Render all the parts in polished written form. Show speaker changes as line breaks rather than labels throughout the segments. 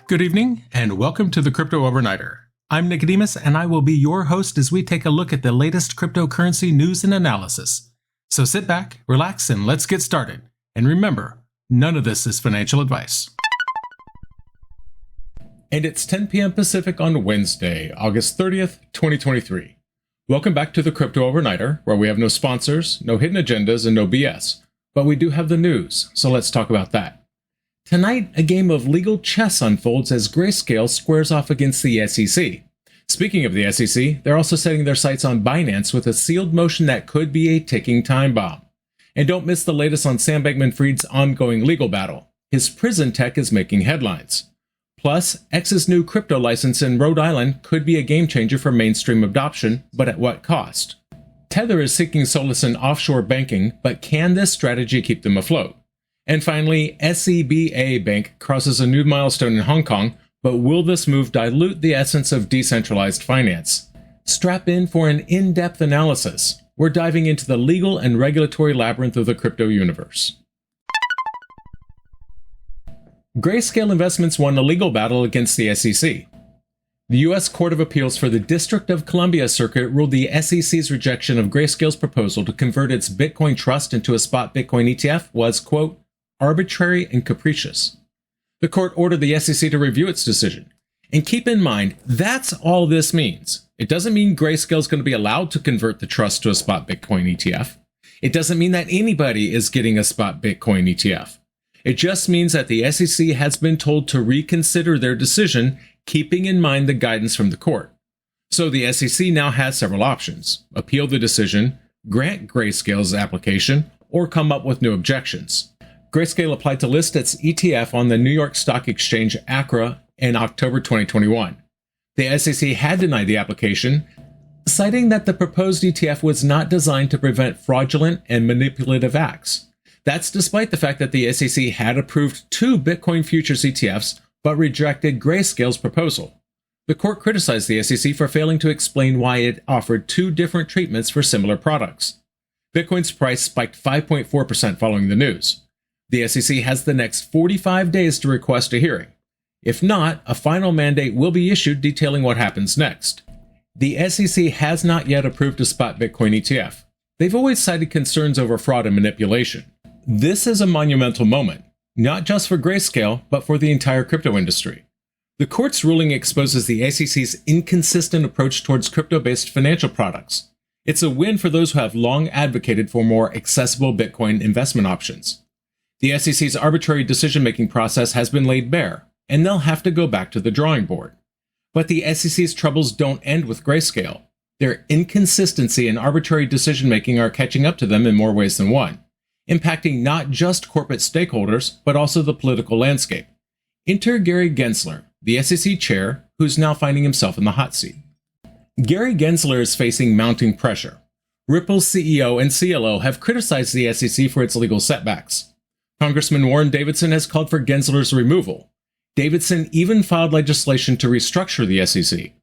Good evening, and welcome to the Crypto Overnighter. I'm Nicodemus, and I will be your host as we take a look at the latest cryptocurrency news and analysis. So sit back, relax, and let's get started. And remember, none of this is financial advice. And it's 10 p.m. Pacific on Wednesday, August 30th, 2023. Welcome back to the Crypto Overnighter, where we have no sponsors, no hidden agendas, and no BS. But we do have the news, so let's talk about that. Tonight, a game of legal chess unfolds as Grayscale squares off against the SEC. Speaking of the SEC, they're also setting their sights on Binance with a sealed motion that could be a ticking time bomb. And don't miss the latest on Sam Bankman-Fried's ongoing legal battle. His prison tech is making headlines. Plus, X's new crypto license in Rhode Island could be a game changer for mainstream adoption, but at what cost? Tether is seeking solace in offshore banking, but can this strategy keep them afloat? And finally, SEBA Bank crosses a new milestone in Hong Kong, but will this move dilute the essence of decentralized finance? Strap in for an in-depth analysis. We're diving into the legal and regulatory labyrinth of the crypto universe. Grayscale Investments won a legal battle against the SEC. The U.S. Court of Appeals for the District of Columbia Circuit ruled the SEC's rejection of Grayscale's proposal to convert its Bitcoin trust into a spot Bitcoin ETF was, quote, arbitrary and capricious. The court ordered the SEC to review its decision. And keep in mind, that's all this means. It doesn't mean Grayscale is going to be allowed to convert the trust to a spot Bitcoin ETF. It doesn't mean that anybody is getting a spot Bitcoin ETF. It just means that the SEC has been told to reconsider their decision, keeping in mind the guidance from the court. So the SEC now has several options: appeal the decision, grant Grayscale's application, or come up with new objections. Grayscale applied to list its ETF on the New York Stock Exchange ACRA in October 2021. The SEC had denied the application, citing that the proposed ETF was not designed to prevent fraudulent and manipulative acts. That's despite the fact that the SEC had approved two Bitcoin futures ETFs, but rejected Grayscale's proposal. The court criticized the SEC for failing to explain why it offered two different treatments for similar products. Bitcoin's price spiked 5.4% following the news. The SEC has the next 45 days to request a hearing. If not, a final mandate will be issued detailing what happens next. The SEC has not yet approved a spot Bitcoin ETF. They've always cited concerns over fraud and manipulation. This is a monumental moment, not just for Grayscale, but for the entire crypto industry. The court's ruling exposes the SEC's inconsistent approach towards crypto-based financial products. It's a win for those who have long advocated for more accessible Bitcoin investment options. The SEC's arbitrary decision-making process has been laid bare, and they'll have to go back to the drawing board. But the SEC's troubles don't end with Grayscale. Their inconsistency and arbitrary decision-making are catching up to them in more ways than one, impacting not just corporate stakeholders, but also the political landscape. Enter Gary Gensler, the SEC chair, who's now finding himself in the hot seat. Gary Gensler is facing mounting pressure. Ripple's CEO and CLO have criticized the SEC for its legal setbacks. Congressman Warren Davidson has called for Gensler's removal. Davidson even filed legislation to restructure the SEC.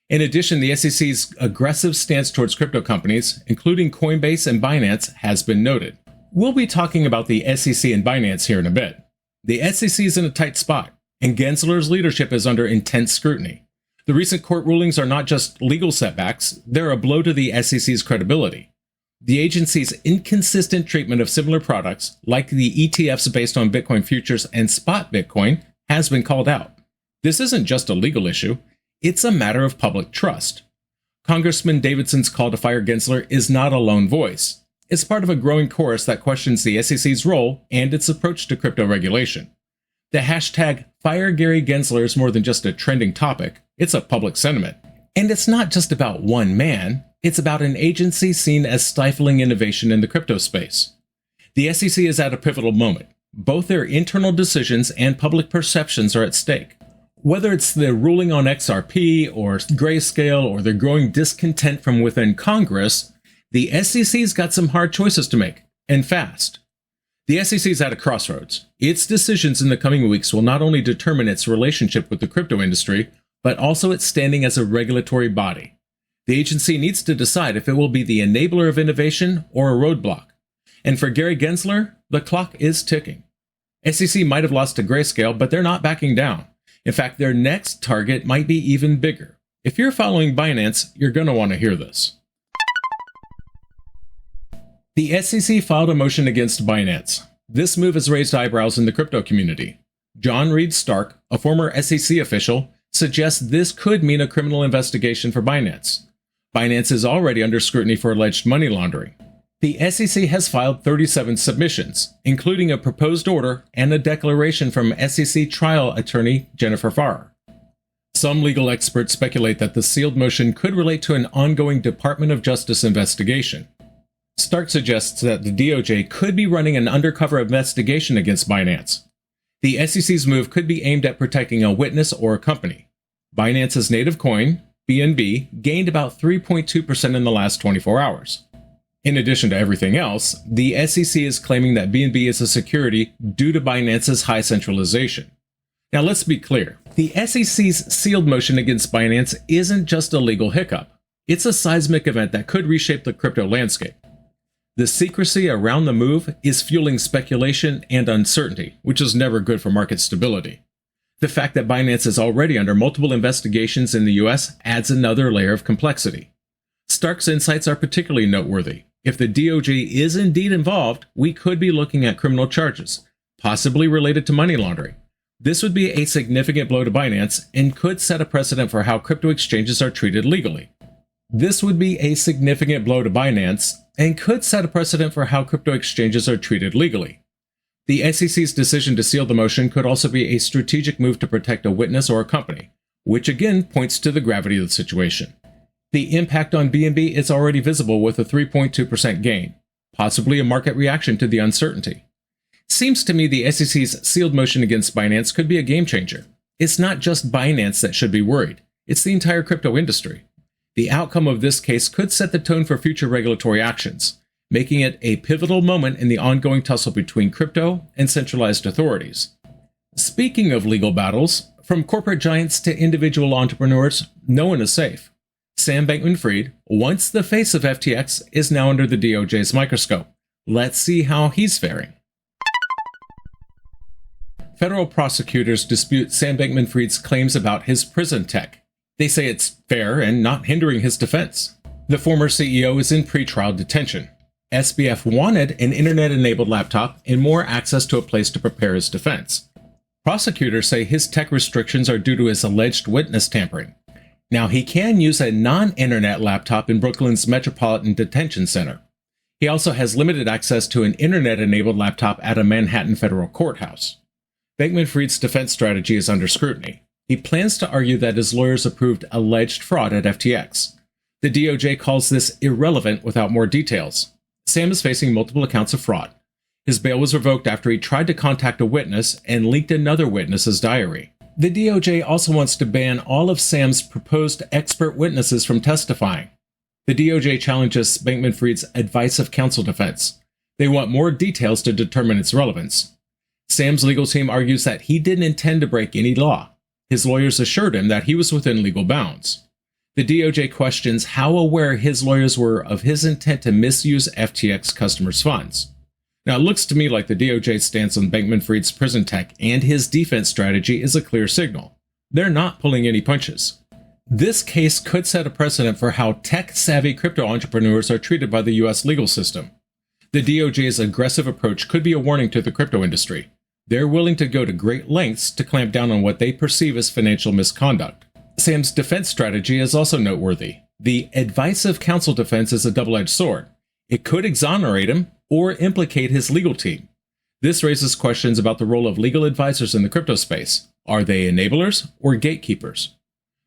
In addition, the SEC's aggressive stance towards crypto companies, including Coinbase and Binance, has been noted. We'll be talking about the SEC and Binance here in a bit. The SEC is in a tight spot, and Gensler's leadership is under intense scrutiny. The recent court rulings are not just legal setbacks, they're a blow to the SEC's credibility. The agency's inconsistent treatment of similar products, like the ETFs based on Bitcoin futures and spot Bitcoin, has been called out. This isn't just a legal issue, it's a matter of public trust. Congressman Davidson's call to fire Gensler is not a lone voice. It's part of a growing chorus that questions the SEC's role and its approach to crypto regulation. The hashtag #FireGaryGensler is more than just a trending topic, it's a public sentiment. And it's not just about one man. It's about an agency seen as stifling innovation in the crypto space. The SEC is at a pivotal moment. Both their internal decisions and public perceptions are at stake. Whether it's the ruling on XRP or Grayscale or the growing discontent from within Congress, the SEC's got some hard choices to make, and fast. The SEC is at a crossroads. Its decisions in the coming weeks will not only determine its relationship with the crypto industry, but also its standing as a regulatory body. The agency needs to decide if it will be the enabler of innovation or a roadblock. And for Gary Gensler, the clock is ticking. SEC might have lost to Grayscale, but they're not backing down. In fact, their next target might be even bigger. If you're following Binance, you're going to want to hear this. The SEC filed a motion against Binance. This move has raised eyebrows in the crypto community. John Reed Stark, a former SEC official, suggests this could mean a criminal investigation for Binance. Binance is already under scrutiny for alleged money laundering. The SEC has filed 37 submissions, including a proposed order and a declaration from SEC trial attorney Jennifer Farrar. Some legal experts speculate that the sealed motion could relate to an ongoing Department of Justice investigation. Stark suggests that the DOJ could be running an undercover investigation against Binance. The SEC's move could be aimed at protecting a witness or a company. Binance's native coin, BNB, gained about 3.2% in the last 24 hours. In addition to everything else, the SEC is claiming that BNB is a security due to Binance's high centralization. Now let's be clear, the SEC's sealed motion against Binance isn't just a legal hiccup. It's a seismic event that could reshape the crypto landscape. The secrecy around the move is fueling speculation and uncertainty, which is never good for market stability. The fact that Binance is already under multiple investigations in the US adds another layer of complexity. Stark's insights are particularly noteworthy. If the DOJ is indeed involved, we could be looking at criminal charges, possibly related to money laundering. This would be a significant blow to Binance and could set a precedent for how crypto exchanges are treated legally. The SEC's decision to seal the motion could also be a strategic move to protect a witness or a company, which again points to the gravity of the situation. The impact on BNB is already visible with a 3.2% gain, possibly a market reaction to the uncertainty. Seems to me the SEC's sealed motion against Binance could be a game changer. It's not just Binance that should be worried, it's the entire crypto industry. The outcome of this case could set the tone for future regulatory actions, making it a pivotal moment in the ongoing tussle between crypto and centralized authorities. Speaking of legal battles, from corporate giants to individual entrepreneurs, no one is safe. Sam Bankman-Fried, once the face of FTX, is now under the DOJ's microscope. Let's see how he's faring. Federal prosecutors dispute Sam Bankman-Fried's claims about his prison tech. They say it's fair and not hindering his defense. The former CEO is in pretrial detention. SBF wanted an internet-enabled laptop and more access to a place to prepare his defense. Prosecutors say his tech restrictions are due to his alleged witness tampering. Now, he can use a non-internet laptop in Brooklyn's Metropolitan Detention Center. He also has limited access to an internet-enabled laptop at a Manhattan federal courthouse. Bankman-Fried's defense strategy is under scrutiny. He plans to argue that his lawyers approved alleged fraud at FTX. The DOJ calls this irrelevant without more details. Sam is facing multiple accounts of fraud. His bail was revoked after he tried to contact a witness and leaked another witness's diary. The DOJ also wants to ban all of Sam's proposed expert witnesses from testifying. The DOJ challenges Bankman-Fried's advice of counsel defense. They want more details to determine its relevance. Sam's legal team argues that he didn't intend to break any law. His lawyers assured him that he was within legal bounds. The DOJ questions how aware his lawyers were of his intent to misuse FTX customers' funds. Now, it looks to me like the DOJ's stance on Bankman-Fried's prison tech and his defense strategy is a clear signal. They're not pulling any punches. This case could set a precedent for how tech-savvy crypto entrepreneurs are treated by the U.S. legal system. The DOJ's aggressive approach could be a warning to the crypto industry. They're willing to go to great lengths to clamp down on what they perceive as financial misconduct. Sam's defense strategy is also noteworthy. The advice of counsel defense is a double-edged sword. It could exonerate him or implicate his legal team. This raises questions about the role of legal advisors in the crypto space. Are they enablers or gatekeepers?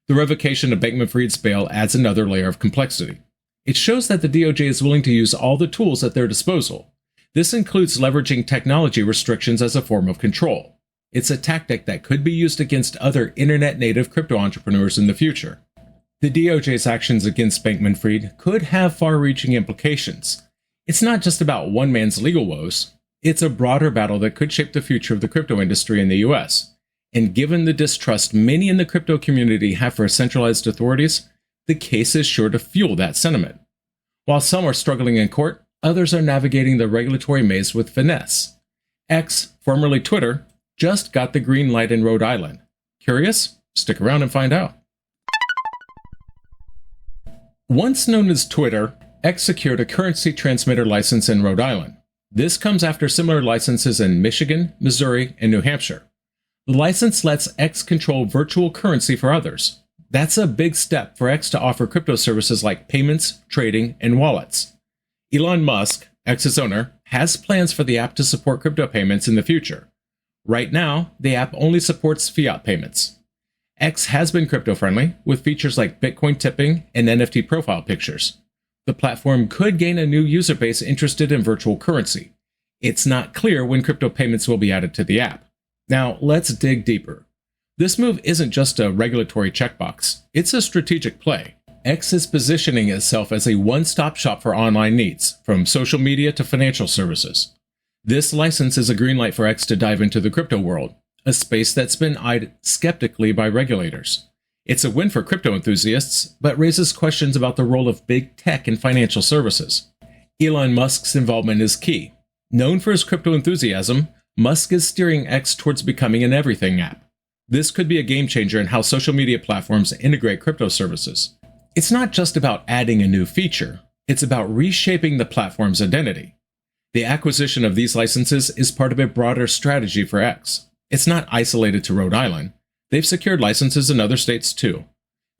The revocation of Bankman-Fried's bail adds another layer of complexity. It shows that the DOJ is willing to use all the tools at their disposal. This includes leveraging technology restrictions as a form of control. It's a tactic that could be used against other internet-native crypto entrepreneurs in the future. The DOJ's actions against Bankman-Fried could have far-reaching implications. It's not just about one man's legal woes. It's a broader battle that could shape the future of the crypto industry in the US. And given the distrust many in the crypto community have for centralized authorities, the case is sure to fuel that sentiment. While some are struggling in court, others are navigating the regulatory maze with finesse. X, formerly Twitter, just got the green light in Rhode Island. Curious? Stick around and find out. Once known as Twitter, X secured a currency transmitter license in Rhode Island. This comes after similar licenses in Michigan, Missouri, and New Hampshire. The license lets X control virtual currency for others. That's a big step for X to offer crypto services like payments, trading, and wallets. Elon Musk, X's owner, has plans for the app to support crypto payments in the future. Right now, the app only supports fiat payments. X has been crypto-friendly, with features like Bitcoin tipping and NFT profile pictures. The platform could gain a new user base interested in virtual currency. It's not clear when crypto payments will be added to the app. Now, let's dig deeper. This move isn't just a regulatory checkbox, it's a strategic play. X is positioning itself as a one-stop shop for online needs, from social media to financial services. This license is a green light for X to dive into the crypto world, a space that's been eyed skeptically by regulators. It's a win for crypto enthusiasts, but raises questions about the role of big tech in financial services. Elon Musk's involvement is key. Known for his crypto enthusiasm, Musk is steering X towards becoming an everything app. This could be a game changer in how social media platforms integrate crypto services. It's not just about adding a new feature, it's about reshaping the platform's identity. The acquisition of these licenses is part of a broader strategy for X. It's not isolated to Rhode Island. They've secured licenses in other states too.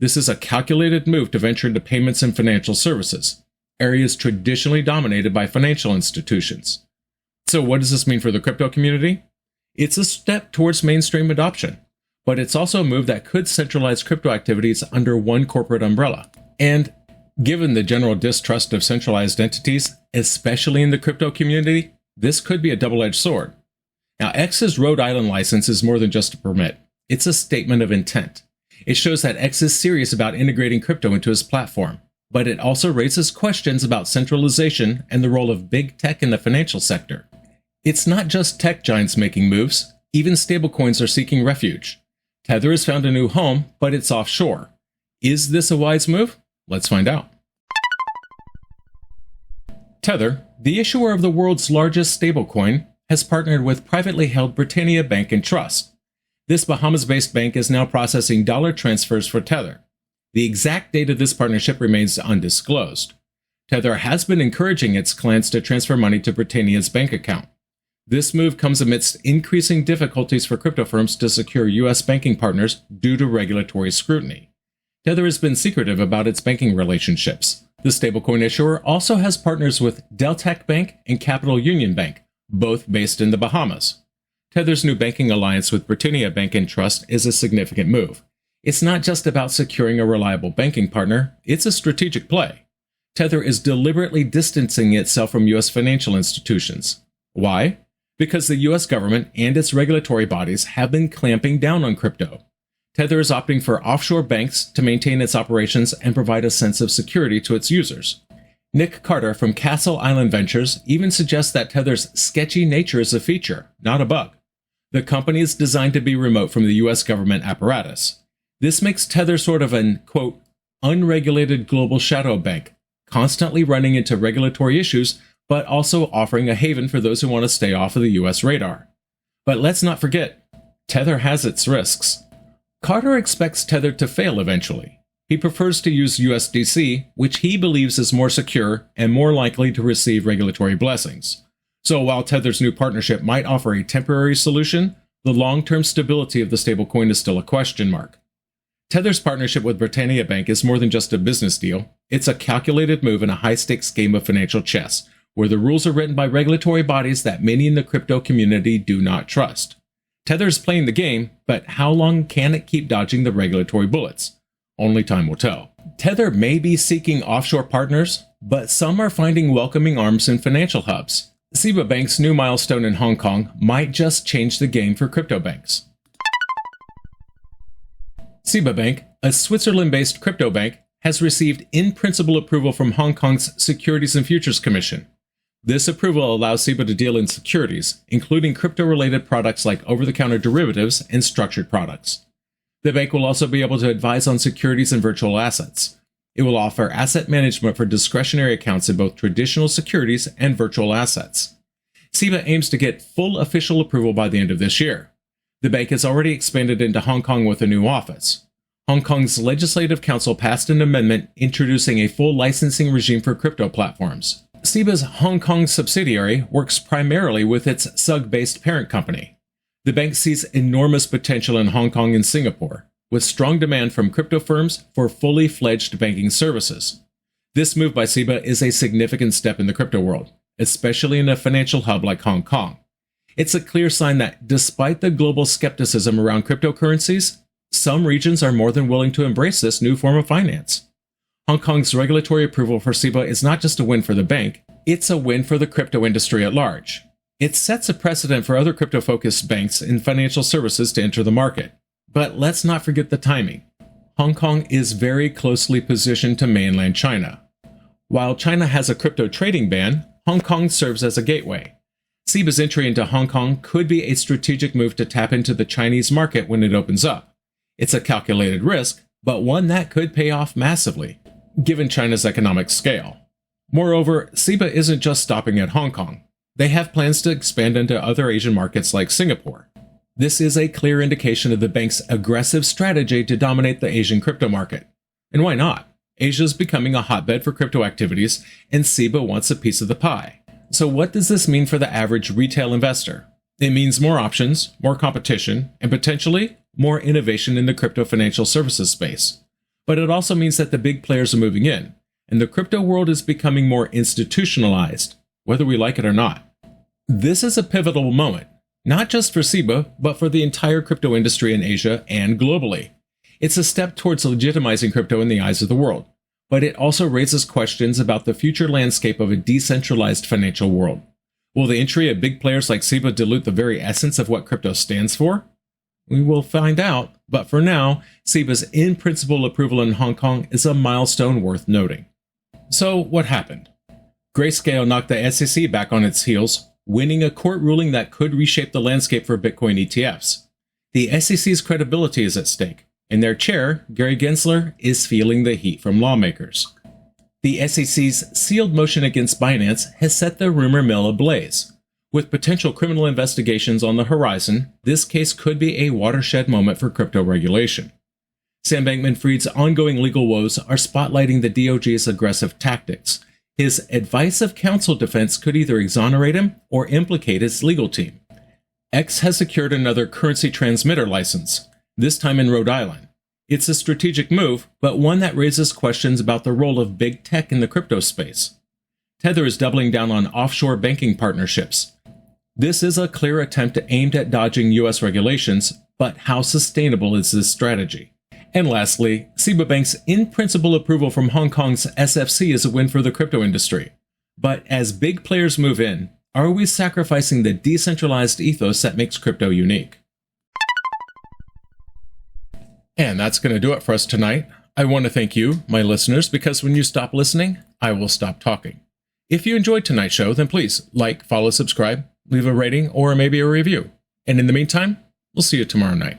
This is a calculated move to venture into payments and financial services, areas traditionally dominated by financial institutions. So what does this mean for the crypto community? It's a step towards mainstream adoption, but it's also a move that could centralize crypto activities under one corporate umbrella. And given the general distrust of centralized entities, especially in the crypto community, this could be a double-edged sword. Now, X's Rhode Island license is more than just a permit. It's a statement of intent. It shows that X is serious about integrating crypto into his platform, but it also raises questions about centralization and the role of big tech in the financial sector. It's not just tech giants making moves, even stablecoins are seeking refuge. Tether has found a new home, but it's offshore. Is this a wise move? Let's find out. Tether, the issuer of the world's largest stablecoin, has partnered with privately held Britannia Bank Trust. This Bahamas-based bank is now processing dollar transfers for Tether. The exact date of this partnership remains undisclosed. Tether has been encouraging its clients to transfer money to Britannia's bank account. This move comes amidst increasing difficulties for crypto firms to secure U.S. banking partners due to regulatory scrutiny. Tether has been secretive about its banking relationships. The stablecoin issuer also has partners with Deltec Bank and Capital Union Bank, both based in the Bahamas. Tether's new banking alliance with Britannia Bank Trust is a significant move. It's not just about securing a reliable banking partner, it's a strategic play. Tether is deliberately distancing itself from U.S. financial institutions. Why? Because the U.S. government and its regulatory bodies have been clamping down on crypto. Tether is opting for offshore banks to maintain its operations and provide a sense of security to its users. Nick Carter from Castle Island Ventures even suggests that Tether's sketchy nature is a feature, not a bug. The company is designed to be remote from the U.S. government apparatus. This makes Tether sort of an, quote, unregulated global shadow bank, constantly running into regulatory issues, but also offering a haven for those who want to stay off of the U.S. radar. But let's not forget, Tether has its risks. Carter expects Tether to fail eventually. He prefers to use USDC, which he believes is more secure and more likely to receive regulatory blessings. So while Tether's new partnership might offer a temporary solution, the long-term stability of the stablecoin is still a question mark. Tether's partnership with Britannia Bank is more than just a business deal. It's a calculated move in a high-stakes game of financial chess, where the rules are written by regulatory bodies that many in the crypto community do not trust. Tether is playing the game, but how long can it keep dodging the regulatory bullets? Only time will tell. Tether may be seeking offshore partners, but some are finding welcoming arms in financial hubs. SIBA Bank's new milestone in Hong Kong might just change the game for crypto banks. SIBA Bank, a Switzerland-based crypto bank, has received in-principle approval from Hong Kong's Securities and Futures Commission. This approval allows SIBA to deal in securities, including crypto-related products like over-the-counter derivatives and structured products. The bank will also be able to advise on securities and virtual assets. It will offer asset management for discretionary accounts in both traditional securities and virtual assets. SIBA aims to get full official approval by the end of this year. The bank has already expanded into Hong Kong with a new office. Hong Kong's Legislative Council passed an amendment introducing a full licensing regime for crypto platforms. SEBA's Hong Kong subsidiary works primarily with its SUG-based parent company. The bank sees enormous potential in Hong Kong and Singapore, with strong demand from crypto firms for fully fledged banking services. This move by SEBA is a significant step in the crypto world, especially in a financial hub like Hong Kong. It's a clear sign that despite the global skepticism around cryptocurrencies, some regions are more than willing to embrace this new form of finance. Hong Kong's regulatory approval for SEBA is not just a win for the bank, it's a win for the crypto industry at large. It sets a precedent for other crypto-focused banks and financial services to enter the market. But let's not forget the timing. Hong Kong is very closely positioned to mainland China. While China has a crypto trading ban, Hong Kong serves as a gateway. SEBA's entry into Hong Kong could be a strategic move to tap into the Chinese market when it opens up. It's a calculated risk, but one that could pay off massively, given China's economic scale. Moreover, SEBA isn't just stopping at Hong Kong. They have plans to expand into other Asian markets like Singapore. This is a clear indication of the bank's aggressive strategy to dominate the Asian crypto market. And why not? Asia is becoming a hotbed for crypto activities, and SEBA wants a piece of the pie. So what does this mean for the average retail investor? It means more options, more competition, and potentially more innovation in the crypto financial services space. But it also means that the big players are moving in, and the crypto world is becoming more institutionalized, whether we like it or not. This is a pivotal moment, not just for SEBA, but for the entire crypto industry in Asia and globally. It's a step towards legitimizing crypto in the eyes of the world, but it also raises questions about the future landscape of a decentralized financial world. Will the entry of big players like SEBA dilute the very essence of what crypto stands for? We will find out, but for now, SEBA's in-principle approval in Hong Kong is a milestone worth noting. So, what happened? Grayscale knocked the SEC back on its heels, winning a court ruling that could reshape the landscape for Bitcoin ETFs. The SEC's credibility is at stake, and their chair, Gary Gensler, is feeling the heat from lawmakers. The SEC's sealed motion against Binance has set the rumor mill ablaze. With potential criminal investigations on the horizon, this case could be a watershed moment for crypto regulation. Sam Bankman-Fried's ongoing legal woes are spotlighting the DOJ's aggressive tactics. His advice of counsel defense could either exonerate him or implicate his legal team. X has secured another currency transmitter license, this time in Rhode Island. It's a strategic move, but one that raises questions about the role of big tech in the crypto space. Tether is doubling down on offshore banking partnerships. This is a clear attempt aimed at dodging US regulations, but how sustainable is this strategy? And lastly, SEBA Bank's in-principle approval from Hong Kong's SFC is a win for the crypto industry. But as big players move in, are we sacrificing the decentralized ethos that makes crypto unique? And that's going to do it for us tonight. I want to thank you, my listeners, because when you stop listening, I will stop talking. If you enjoyed tonight's show, then please like, follow, subscribe, leave a rating, or maybe a review. And in the meantime, we'll see you tomorrow night.